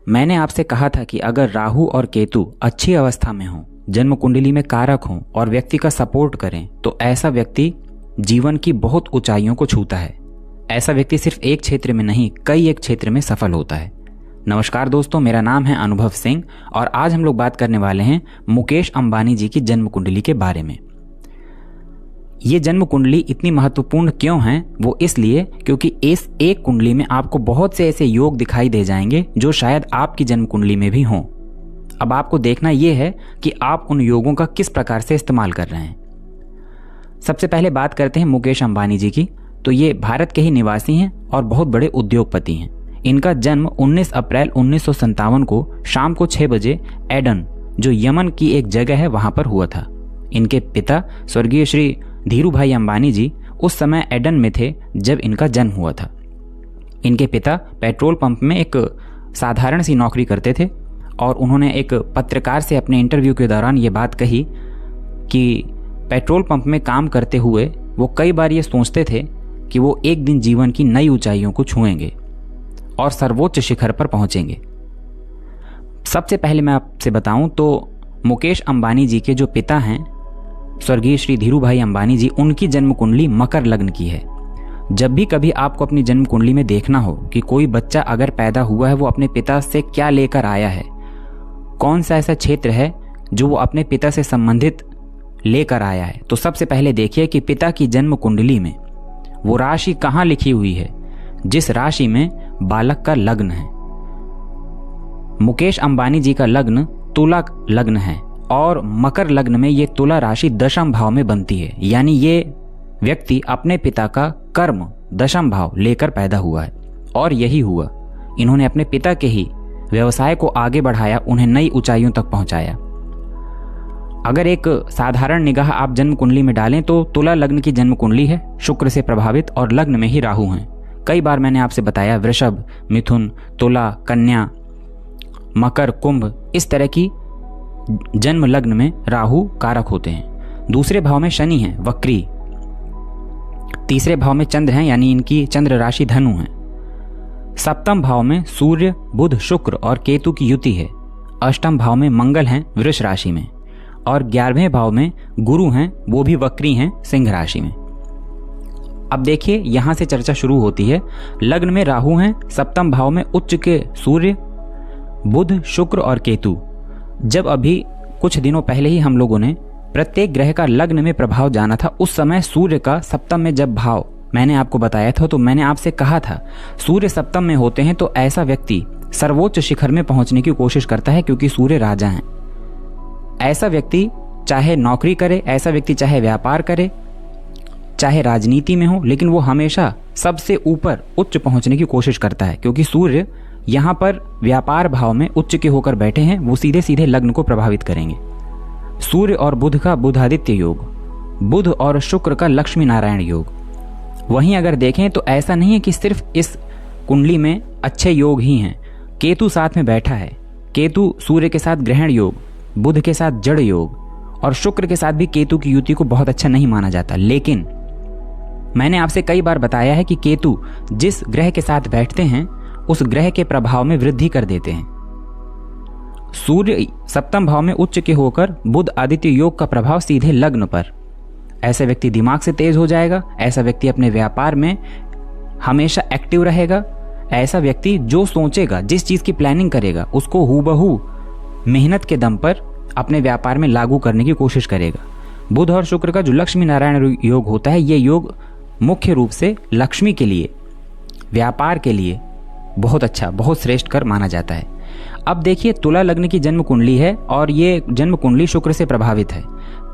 मैंने आपसे कहा था कि अगर राहु और केतु अच्छी अवस्था में हों, जन्म कुंडली में कारक हों और व्यक्ति का सपोर्ट करें तो ऐसा व्यक्ति जीवन की बहुत ऊंचाइयों को छूता है। ऐसा व्यक्ति सिर्फ एक क्षेत्र में नहीं, कई एक क्षेत्र में सफल होता है। नमस्कार दोस्तों, मेरा नाम है अनुभव सिंह और आज हम लोग बात करने वाले हैं मुकेश अंबानी जी की जन्म कुंडली के बारे में। ये जन्म कुंडली इतनी महत्वपूर्ण क्यों है? वो इसलिए क्योंकि इस एक कुंडली में आपको बहुत से ऐसे योग दिखाई दे जाएंगे जो शायद आपकी जन्म कुंडली में भी हों। अब आपको देखना यह है कि आप उन योगों का किस प्रकार से इस्तेमाल कर रहे हैं। सबसे पहले बात करते हैं मुकेश अंबानी जी की। तो ये भारत के ही निवासी हैं और बहुत बड़े उद्योगपति हैं। इनका जन्म 19 अप्रैल 1957 को शाम को 6 बजे एडन, जो यमन की एक जगह है, वहां पर हुआ था। इनके पिता स्वर्गीय श्री धीरू भाई अंबानी जी उस समय एडन में थे जब इनका जन्म हुआ था। इनके पिता पेट्रोल पंप में एक साधारण सी नौकरी करते थे और उन्होंने एक पत्रकार से अपने इंटरव्यू के दौरान ये बात कही कि पेट्रोल पंप में काम करते हुए वो कई बार ये सोचते थे कि वो एक दिन जीवन की नई ऊंचाइयों को छुएंगे और सर्वोच्च शिखर पर पहुंचेंगे। सबसे पहले मैं आपसे बताऊं तो मुकेश अंबानी जी के जो पिता हैं स्वर्गीय श्री धीरू भाई अंबानी जी, उनकी जन्म कुंडली मकर लग्न की है। जब भी कभी आपको अपनी जन्म कुंडली में देखना हो कि कोई बच्चा अगर पैदा हुआ है वो अपने पिता से क्या लेकर आया है, कौन सा ऐसा क्षेत्र है जो वो अपने पिता से संबंधित लेकर आया है, तो सबसे पहले देखिए कि पिता की जन्म कुंडली में वो राशि कहाँ लिखी हुई है जिस राशि में बालक का लग्न है। मुकेश अंबानी जी का लग्न तुला लग्न है और मकर लग्न में ये तुला राशि दशम भाव में बनती है, यानी ये व्यक्ति अपने पिता का कर्म दशम भाव लेकर पैदा हुआ है और यही हुआ। इन्होंने अपने पिता के ही व्यवसाय को आगे बढ़ाया, उन्हें नई ऊंचाइयों तक पहुंचाया। अगर एक साधारण निगाह आप जन्म कुंडली में डालें तो तुला लग्न की जन्म कुंडली है, शुक्र से प्रभावित और लग्न में ही राहु हैं। कई बार मैंने आपसे बताया वृषभ, मिथुन, तुला, कन्या, मकर, कुंभ, इस तरह की जन्म लग्न में राहु कारक होते हैं। दूसरे भाव में शनि है, वक्री। तीसरे भाव में चंद्र हैं, यानी इनकी चंद्र राशि धनु है। सप्तम भाव में सूर्य, बुध, शुक्र और केतु की युति है। अष्टम भाव में मंगल हैं, वृष राशि में। और 11वें भाव में गुरु हैं, वो भी वक्री हैं, सिंह राशि में। अब देखिए यहां से चर्चा शुरू होती है। लग्न में राहु हैं, सप्तम भाव में उच्च के सूर्य, बुध, शुक्र और केतु। जब अभी कुछ दिनों पहले ही हम लोगों ने प्रत्येक ग्रह का लग्न में प्रभाव जाना था, उस समय सूर्य का सप्तम में जब भाव मैंने आपको बताया था, तो मैंने आपसे कहा था सूर्य सप्तम में होते हैं तो ऐसा व्यक्ति सर्वोच्च शिखर में पहुंचने की कोशिश करता है, क्योंकि सूर्य राजा हैं। ऐसा व्यक्ति चाहे नौकरी करे, ऐसा व्यक्ति चाहे व्यापार करे, चाहे राजनीति में हो, लेकिन वो हमेशा सबसे ऊपर उच्च पहुंचने की कोशिश करता है, क्योंकि सूर्य यहाँ पर व्यापार भाव में उच्च के होकर बैठे हैं। वो सीधे सीधे लग्न को प्रभावित करेंगे। सूर्य और बुध का बुधादित्य योग, बुध और शुक्र का लक्ष्मी नारायण योग। वहीं अगर देखें तो ऐसा नहीं है कि सिर्फ इस कुंडली में अच्छे योग ही हैं। केतु साथ में बैठा है। केतु सूर्य के साथ ग्रहण योग, बुध के साथ जड़ योग और शुक्र के साथ भी केतु की युति को बहुत अच्छा नहीं माना जाता। लेकिन मैंने आपसे कई बार बताया है कि केतु जिस ग्रह के साथ बैठते हैं उस ग्रह के प्रभाव में वृद्धि कर देते हैं। सूर्य सप्तम भाव में उच्च के होकर बुध आदित्य योग का प्रभाव सीधे लग्न पर। ऐसा व्यक्ति दिमाग से तेज हो जाएगा। ऐसा व्यक्ति अपने व्यापार में हमेशा एक्टिव रहेगा। ऐसा व्यक्ति जो सोचेगा, जिस चीज की प्लानिंग करेगा, उसको हूबहू मेहनत के दम पर अपने व्यापार में लागू करने की कोशिश करेगा। बुध और शुक्र का जो लक्ष्मी नारायण योग होता है, ये योग मुख्य रूप से लक्ष्मी के लिए, व्यापार के लिए बहुत अच्छा, बहुत श्रेष्ठ कर माना जाता है। अब देखिए तुला लग्न की जन्म कुंडली है और ये जन्म कुंडली शुक्र से प्रभावित है,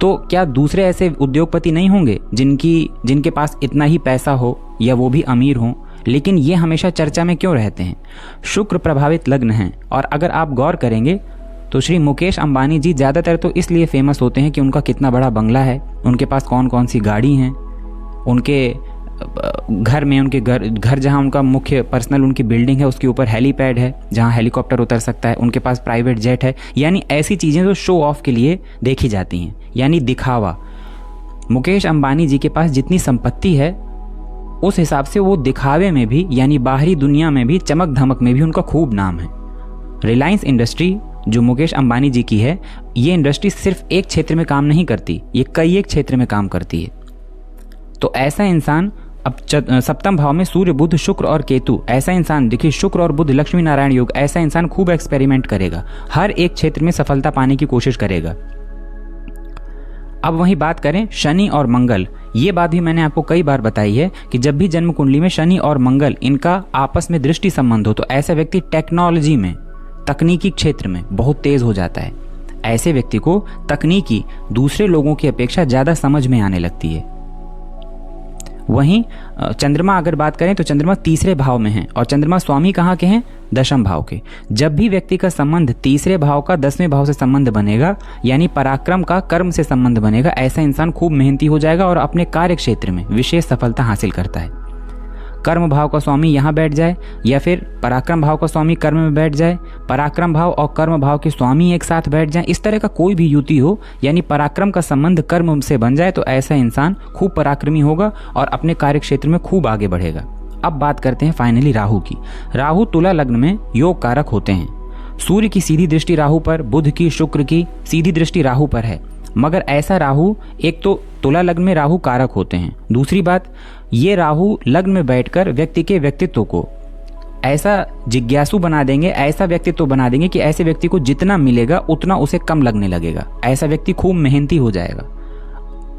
तो क्या दूसरे ऐसे उद्योगपति नहीं होंगे जिनके पास इतना ही पैसा हो या वो भी अमीर हों, लेकिन ये हमेशा चर्चा में क्यों रहते हैं? शुक्र प्रभावित लग्न हैं। और अगर आप गौर करेंगे तो श्री मुकेश अंबानी जी ज़्यादातर तो इसलिए फेमस होते हैं कि उनका कितना बड़ा बंगला है, उनके पास कौन कौन सी गाड़ी हैं, उनके घर में, उनके घर जहाँ उनका मुख्य पर्सनल उनकी बिल्डिंग है उसके ऊपर हेलीपैड है जहाँ हेलीकॉप्टर उतर सकता है, उनके पास प्राइवेट जेट है। यानी ऐसी चीज़ें जो शो ऑफ के लिए देखी जाती हैं, यानी दिखावा। मुकेश अंबानी जी के पास जितनी संपत्ति है उस हिसाब से वो दिखावे में भी, यानी बाहरी दुनिया में भी, चमक धमक में भी उनका खूब नाम है। रिलायंस इंडस्ट्री जो मुकेश अंबानी जी की है, ये इंडस्ट्री सिर्फ एक क्षेत्र में काम नहीं करती, ये कई एक क्षेत्र में काम करती है। तो ऐसा इंसान अब सप्तम भाव में सूर्य, बुध, शुक्र और केतु, ऐसा इंसान देखिए, शुक्र और बुध लक्ष्मी नारायण योग, ऐसा इंसान खूब एक्सपेरिमेंट करेगा, हर एक क्षेत्र में सफलता पाने की कोशिश करेगा। अब वहीं बात करें शनि और मंगल, ये बात भी मैंने आपको कई बार बताई है कि जब भी जन्म कुंडली में शनि और मंगल इनका आपस में दृष्टि संबंध हो तो ऐसा व्यक्ति टेक्नोलॉजी में, तकनीकी क्षेत्र में बहुत तेज हो जाता है। ऐसे व्यक्ति को तकनीकी दूसरे लोगों की अपेक्षा ज़्यादा समझ में आने लगती है। वहीं चंद्रमा अगर बात करें तो चंद्रमा तीसरे भाव में है और चंद्रमा स्वामी कहाँ के हैं? दशम भाव के। जब भी व्यक्ति का संबंध तीसरे भाव का 10वें भाव से संबंध बनेगा, यानी पराक्रम का कर्म से संबंध बनेगा, ऐसा इंसान खूब मेहनती हो जाएगा और अपने कार्य क्षेत्र में विशेष सफलता हासिल करता है। कर्म भाव का स्वामी यहाँ बैठ जाए या फिर पराक्रम भाव का स्वामी कर्म में बैठ जाए, पराक्रम भाव और कर्म भाव के स्वामी एक साथ बैठ जाए, इस तरह का कोई भी युति हो, यानी पराक्रम का संबंध कर्म से बन जाए, तो ऐसा इंसान खूब पराक्रमी होगा और अपने कार्य क्षेत्र में खूब आगे बढ़ेगा। अब बात करते हैं फाइनली राहु की। राहु तुला लग्न में योग कारक होते हैं। सूर्य की सीधी दृष्टि राहु पर, बुध की, शुक्र की सीधी दृष्टि राहु पर है, मगर ऐसा राहु, एक तो तुला लग्न में राहु कारक होते हैं, दूसरी बात ये राहु लग्न में बैठकर व्यक्ति के व्यक्तित्व को ऐसा जिज्ञासु बना देंगे, ऐसा व्यक्तित्व बना देंगे कि ऐसे व्यक्ति को जितना मिलेगा उतना उसे कम लगने लगेगा। ऐसा व्यक्ति खूब मेहनती हो जाएगा।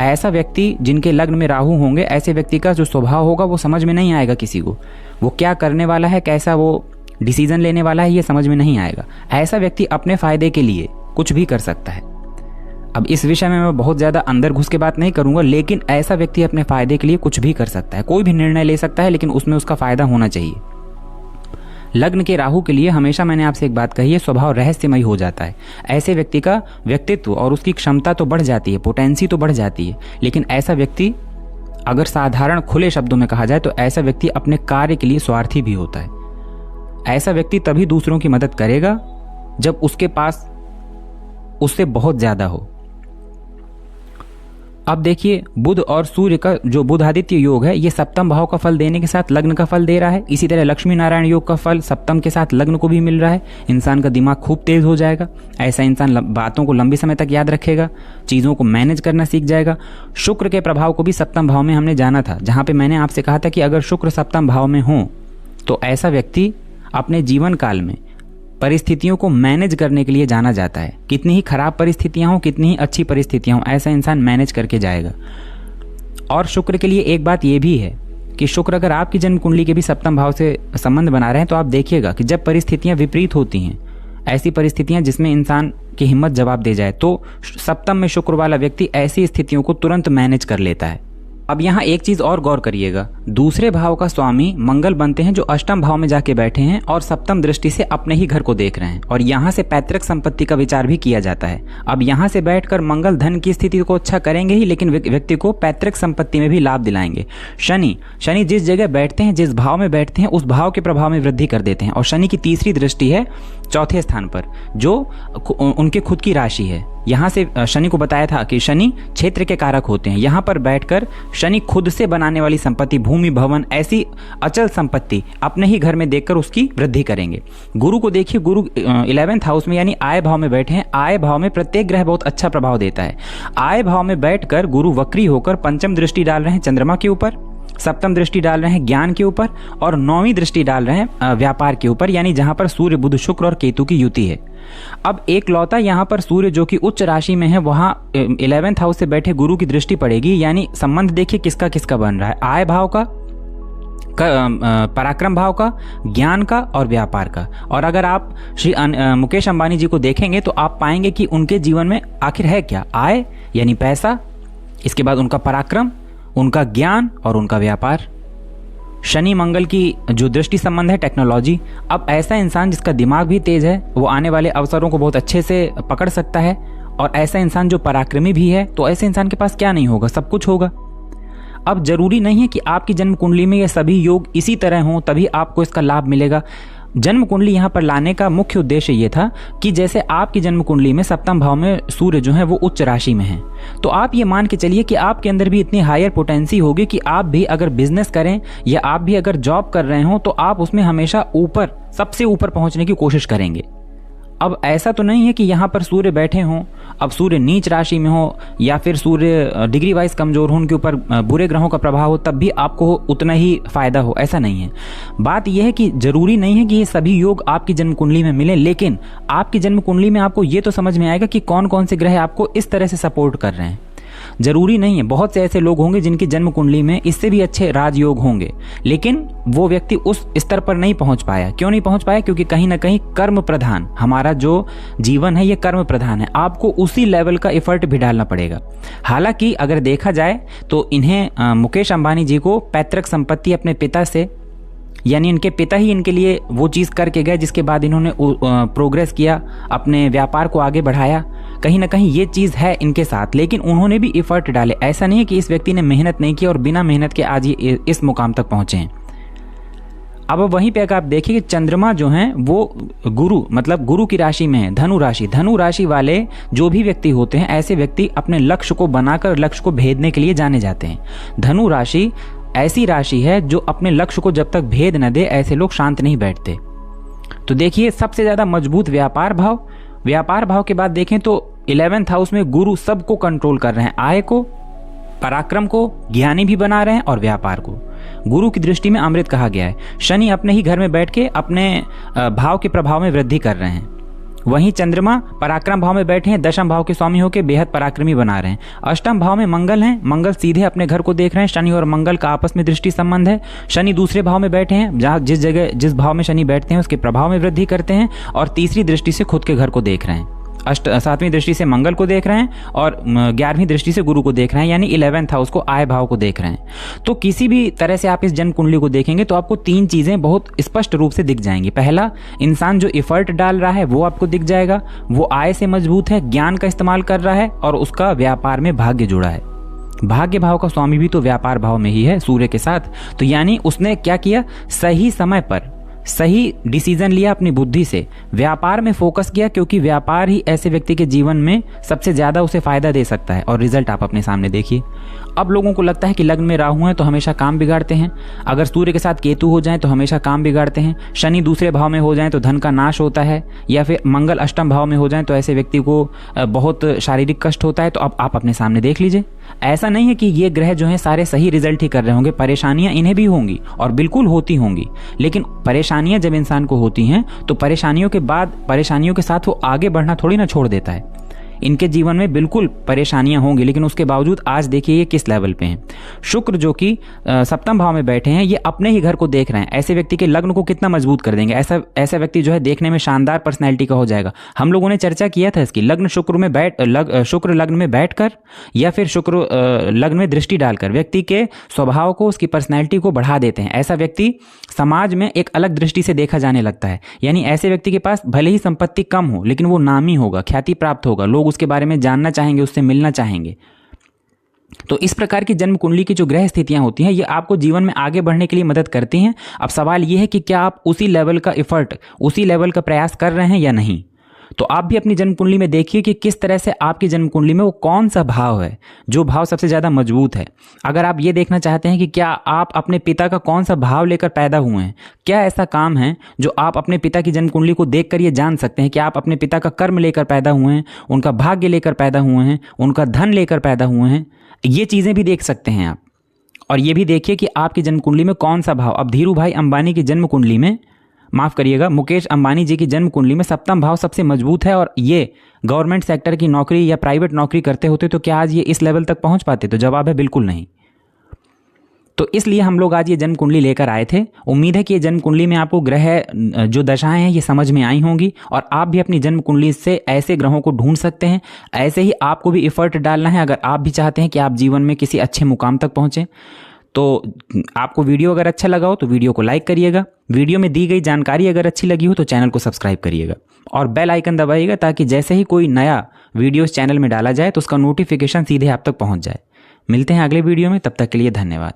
ऐसा व्यक्ति जिनके लग्न में राहु होंगे, ऐसे व्यक्ति का जो स्वभाव होगा वो समझ में नहीं आएगा किसी को, वो क्या करने वाला है, कैसा वो डिसीजन लेने वाला है, ये समझ में नहीं आएगा। ऐसा व्यक्ति अपने फायदे के लिए कुछ भी कर सकता है। अब इस विषय में मैं बहुत ज़्यादा अंदर घुस के बात नहीं करूंगा, लेकिन ऐसा व्यक्ति अपने फायदे के लिए कुछ भी कर सकता है, कोई भी निर्णय ले सकता है, लेकिन उसमें उसका फायदा होना चाहिए। लग्न के राहु के लिए हमेशा मैंने आपसे एक बात कही है, स्वभाव रहस्यमयी हो जाता है। ऐसे व्यक्ति का व्यक्तित्व और उसकी क्षमता तो बढ़ जाती है, पोटेंसी तो बढ़ जाती है, लेकिन ऐसा व्यक्ति, अगर साधारण खुले शब्दों में कहा जाए तो ऐसा व्यक्ति अपने कार्य के लिए स्वार्थी भी होता है। ऐसा व्यक्ति तभी दूसरों की मदद करेगा जब उसके पास उससे बहुत ज़्यादा हो। अब देखिए, बुध और सूर्य का जो बुधादित्य योग है, ये सप्तम भाव का फल देने के साथ लग्न का फल दे रहा है। इसी तरह लक्ष्मी नारायण योग का फल सप्तम के साथ लग्न को भी मिल रहा है। इंसान का दिमाग खूब तेज हो जाएगा। ऐसा इंसान बातों को लंबे समय तक याद रखेगा, चीज़ों को मैनेज करना सीख जाएगा। शुक्र के प्रभाव को भी सप्तम भाव में हमने जाना था, जहाँ पे मैंने आपसे कहा था कि अगर शुक्र सप्तम भाव में हो तो ऐसा व्यक्ति अपने जीवन काल में परिस्थितियों को मैनेज करने के लिए जाना जाता है। कितनी ही खराब परिस्थितियां हो, कितनी ही अच्छी परिस्थितियां हो, ऐसा इंसान मैनेज करके जाएगा। और शुक्र के लिए एक बात यह भी है कि शुक्र अगर आपकी जन्म कुंडली के भी सप्तम भाव से संबंध बना रहे हैं तो आप देखिएगा कि जब परिस्थितियां विपरीत होती हैं, ऐसी परिस्थितियां जिसमें इंसान की हिम्मत जवाब दे जाए, तो सप्तम में शुक्र वाला व्यक्ति ऐसी स्थितियों को तुरंत मैनेज कर लेता है। अब यहाँ एक चीज और गौर करिएगा, दूसरे भाव का स्वामी मंगल बनते हैं जो अष्टम भाव में जाके बैठे हैं और सप्तम दृष्टि से अपने ही घर को देख रहे हैं, और यहाँ से पैतृक संपत्ति का विचार भी किया जाता है। अब यहाँ से बैठकर मंगल धन की स्थिति को अच्छा करेंगे ही, लेकिन व्यक्ति को पैतृक संपत्ति में भी लाभ दिलाएंगे। शनि जिस जगह बैठते हैं, जिस भाव में बैठते हैं, उस भाव के प्रभाव में वृद्धि कर देते हैं। और शनि की तीसरी दृष्टि है चौथे स्थान पर, जो उनके खुद की राशि है। यहाँ से शनि को बताया था कि शनि क्षेत्र के कारक होते हैं। यहाँ पर बैठकर शनि खुद से बनाने वाली संपत्ति, भूमि, भवन, ऐसी अचल संपत्ति अपने ही घर में देखकर उसकी वृद्धि करेंगे। गुरु को देखिए, गुरु 11वें हाउस में यानी आय भाव में बैठे हैं। आय भाव में प्रत्येक ग्रह बहुत अच्छा प्रभाव देता है। आय भाव में बैठकर गुरु वक्री होकर पंचम दृष्टि डाल रहे हैं चंद्रमा के ऊपर, सप्तम दृष्टि डाल रहे हैं ज्ञान के ऊपर, और 9वीं दृष्टि डाल रहे हैं व्यापार के ऊपर, यानी जहां पर सूर्य, बुध, शुक्र और केतु की युति है। अब एक लौता यहां पर सूर्य जो कि उच्च राशि में है, वहां 11वें हाउस से बैठे गुरु की दृष्टि पड़ेगी, यानी संबंध देखिए किसका किसका बन रहा है, आय भाव का, पराक्रम भाव का, ज्ञान का और व्यापार का। और अगर आप श्री मुकेश अंबानी जी को देखेंगे तो आप पाएंगे कि उनके जीवन में आखिर है क्या, आय यानी पैसा, इसके बाद उनका पराक्रम, उनका ज्ञान और उनका व्यापार। शनि मंगल की जो दृष्टि संबंध है टेक्नोलॉजी। अब ऐसा इंसान जिसका दिमाग भी तेज है, वो आने वाले अवसरों को बहुत अच्छे से पकड़ सकता है। और ऐसा इंसान जो पराक्रमी भी है, तो ऐसे इंसान के पास क्या नहीं होगा, सब कुछ होगा। अब जरूरी नहीं है कि आपकी जन्म कुंडली में ये सभी योग इसी तरह हों तभी आपको इसका लाभ मिलेगा। जन्म कुंडली यहाँ पर लाने का मुख्य उद्देश्य ये था कि जैसे आपकी जन्म कुंडली में सप्तम भाव में सूर्य जो है वो उच्च राशि में है, तो आप ये मान के चलिए कि आपके अंदर भी इतनी हायर पोटेंसी होगी कि आप भी अगर बिजनेस करें या आप भी अगर जॉब कर रहे हो तो आप उसमें हमेशा ऊपर, सबसे ऊपर पहुंचने की कोशिश करेंगे। अब ऐसा तो नहीं है कि यहाँ पर सूर्य बैठे हों, अब सूर्य नीच राशि में हो या फिर सूर्य डिग्री वाइज कमजोर हो, उनके ऊपर बुरे ग्रहों का प्रभाव हो, तब भी आपको उतना ही फायदा हो, ऐसा नहीं है। बात यह है कि जरूरी नहीं है कि ये सभी योग आपकी जन्म कुंडली में मिले, लेकिन आपकी जन्म कुंडली में आपको ये तो समझ में आएगा कि कौन कौन से ग्रह आपको इस तरह से सपोर्ट कर रहे हैं। जरूरी नहीं है, बहुत से ऐसे लोग होंगे जिनकी जन्म कुंडली में इससे भी अच्छे राजयोग होंगे, लेकिन वो व्यक्ति उस स्तर पर नहीं पहुंच पाया। क्यों नहीं पहुंच पाया? क्योंकि कहीं ना कहीं कर्म प्रधान, हमारा जो जीवन है ये कर्म प्रधान है, आपको उसी लेवल का एफर्ट भी डालना पड़ेगा। हालांकि अगर देखा जाए तो इन्हें मुकेश अंबानी जी को पैतृक संपत्ति अपने पिता से, यानी इनके पिता ही इनके लिए वो चीज़ करके गए जिसके बाद इन्होंने प्रोग्रेस किया, अपने व्यापार को आगे बढ़ाया। कहीं ना कहीं ये चीज़ है इनके साथ, लेकिन उन्होंने भी एफर्ट डाले। ऐसा नहीं है कि इस व्यक्ति ने मेहनत नहीं की और बिना मेहनत के आज ये इस मुकाम तक पहुंचे हैं। अब वहीं पे अगर आप देखिए कि चंद्रमा जो हैं वो गुरु, मतलब गुरु की राशि में है, धनु राशि। धनु राशि वाले जो भी व्यक्ति होते हैं, ऐसे व्यक्ति अपने लक्ष्य को बनाकर लक्ष्य को भेदने के लिए जाने जाते हैं। धनु राशि ऐसी राशि है जो अपने लक्ष्य को जब तक भेद न दे, ऐसे लोग शांत नहीं बैठते। तो देखिए, सबसे ज्यादा मजबूत व्यापार भाव, व्यापार भाव के बाद देखें तो 11th हाउस में गुरु सबको कंट्रोल कर रहे हैं, आय को, पराक्रम को, ज्ञानी भी बना रहे हैं और व्यापार को। गुरु की दृष्टि में अमृत कहा गया है। शनि अपने ही घर में बैठ के अपने भाव के प्रभाव में वृद्धि कर रहे हैं। वहीं चंद्रमा पराक्रम भाव में बैठे हैं, दशम भाव के स्वामी होकर बेहद पराक्रमी बना रहे हैं। अष्टम भाव में मंगल हैं, मंगल सीधे अपने घर को देख रहे हैं। शनि और मंगल का आपस में दृष्टि संबंध है। शनि दूसरे भाव में बैठे हैं, जहाँ जिस जगह जिस भाव में शनि बैठते हैं उसके प्रभाव में वृद्धि करते हैं, और तीसरी दृष्टि से खुद के घर को देख रहे हैं। 7वीं दृष्टि से मंगल को देख रहे हैं और 11वीं दृष्टि से गुरु को देख रहे हैं, यानी 11th हाउस को, आय भाव को देख रहे हैं। तो किसी भी तरह से आप इस जन्म कुंडली को देखेंगे तो आपको 3 चीजें बहुत स्पष्ट रूप से दिख जाएंगी। पहला, इंसान जो एफर्ट डाल रहा है वो आपको दिख जाएगा, वो आय से मजबूत है, ज्ञान का इस्तेमाल कर रहा है और उसका व्यापार में भाग्य जुड़ा है। भाग्य भाव का स्वामी भी तो व्यापार भाव में ही है सूर्य के साथ। तो यानी उसने क्या किया, सही समय पर सही डिसीजन लिया, अपनी बुद्धि से व्यापार में फोकस किया, क्योंकि व्यापार ही ऐसे व्यक्ति के जीवन में सबसे ज्यादा उसे फायदा दे सकता है। और रिजल्ट आप अपने सामने देखिए। अब लोगों को लगता है कि लग्न में राहु है तो हमेशा काम बिगाड़ते हैं, अगर सूर्य के साथ केतु हो जाए तो हमेशा काम बिगाड़ते हैं, शनि दूसरे भाव में हो जाए तो धन का नाश होता है, या फिर मंगल अष्टम भाव में हो जाए तो ऐसे व्यक्ति को बहुत शारीरिक कष्ट होता है। तो अब आप अपने सामने देख लीजिए, ऐसा नहीं है कि ये ग्रह जो हैं सारे सही रिजल्ट ही कर रहे होंगे, परेशानियां इन्हें भी होंगी और बिल्कुल होती होंगी। लेकिन परेशानियां जब इंसान को होती हैं तो परेशानियों के बाद, परेशानियों के साथ वो आगे बढ़ना थोड़ी ना छोड़ देता है। इनके जीवन में बिल्कुल परेशानियां होंगी, लेकिन उसके बावजूद आज देखिए ये किस लेवल पे हैं। शुक्र जो कि 7th भाव में बैठे हैं, ये अपने ही घर को देख रहे हैं। ऐसे व्यक्ति के लग्न को कितना मजबूत कर देंगे। ऐसा व्यक्ति जो है देखने में शानदार पर्सनैलिटी का हो जाएगा। हम लोगों ने चर्चा किया था इसकी, लग्न शुक्र लग्न में बैठकर या फिर शुक्र लग्न में दृष्टि डालकर व्यक्ति के स्वभाव को, उसकी पर्सनैलिटी को बढ़ा देते हैं। ऐसा व्यक्ति समाज में एक अलग दृष्टि से देखा जाने लगता है। यानी ऐसे व्यक्ति के पास भले ही संपत्ति कम हो, लेकिन वो नामी होगा, ख्याति प्राप्त होगा, लोग उसके बारे में जानना चाहेंगे, उससे मिलना चाहेंगे। तो इस प्रकार की जन्म कुंडली की जो ग्रह स्थितियां होती हैं, ये आपको जीवन में आगे बढ़ने के लिए मदद करती हैं। अब सवाल ये है कि क्या आप उसी लेवल का एफर्ट, उसी लेवल का प्रयास कर रहे हैं या नहीं। तो आप भी अपनी जन्म कुंडली में देखिए कि किस तरह से आपकी जन्म कुंडली में वो कौन सा भाव है जो भाव सबसे ज्यादा मजबूत है। अगर आप ये देखना चाहते हैं कि क्या आप अपने पिता का कौन सा भाव लेकर पैदा हुए हैं, क्या ऐसा काम है जो आप अपने पिता की जन्म कुंडली को देखकर ये जान सकते हैं कि आप अपने पिता का कर्म लेकर पैदा हुए हैं, उनका भाग्य लेकर पैदा हुए हैं, उनका धन लेकर पैदा हुए हैं। ये चीजें भी देख सकते हैं आप। और ये भी देखिए कि आपकी जन्म कुंडली में कौन सा भाव। अब धीरू भाई अंबानी की जन्म कुंडली में, माफ करिएगा, मुकेश अंबानी जी की जन्म कुंडली में 7वां भाव सबसे मजबूत है, और ये गवर्नमेंट सेक्टर की नौकरी या प्राइवेट नौकरी करते होते तो क्या आज ये इस लेवल तक पहुंच पाते? तो जवाब है बिल्कुल नहीं। तो इसलिए हम लोग आज ये जन्म कुंडली लेकर आए थे। उम्मीद है कि ये जन्म कुंडली में आपको ग्रह जो दशाएं हैं ये समझ में आई होंगी, और आप भी अपनी जन्म कुंडली से ऐसे ग्रहों को ढूंढ सकते हैं। ऐसे ही आपको भी एफर्ट डालना है अगर आप भी चाहते हैं कि आप जीवन में किसी अच्छे मुकाम तक पहुंचे। तो आपको वीडियो अगर अच्छा लगा हो तो वीडियो को लाइक करिएगा, वीडियो में दी गई जानकारी अगर अच्छी लगी हो तो चैनल को सब्सक्राइब करिएगा और बेल आइकन दबाइएगा, ताकि जैसे ही कोई नया वीडियो इस चैनल में डाला जाए तो उसका नोटिफिकेशन सीधे आप तक पहुंच जाए। मिलते हैं अगले वीडियो में, तब तक के लिए धन्यवाद।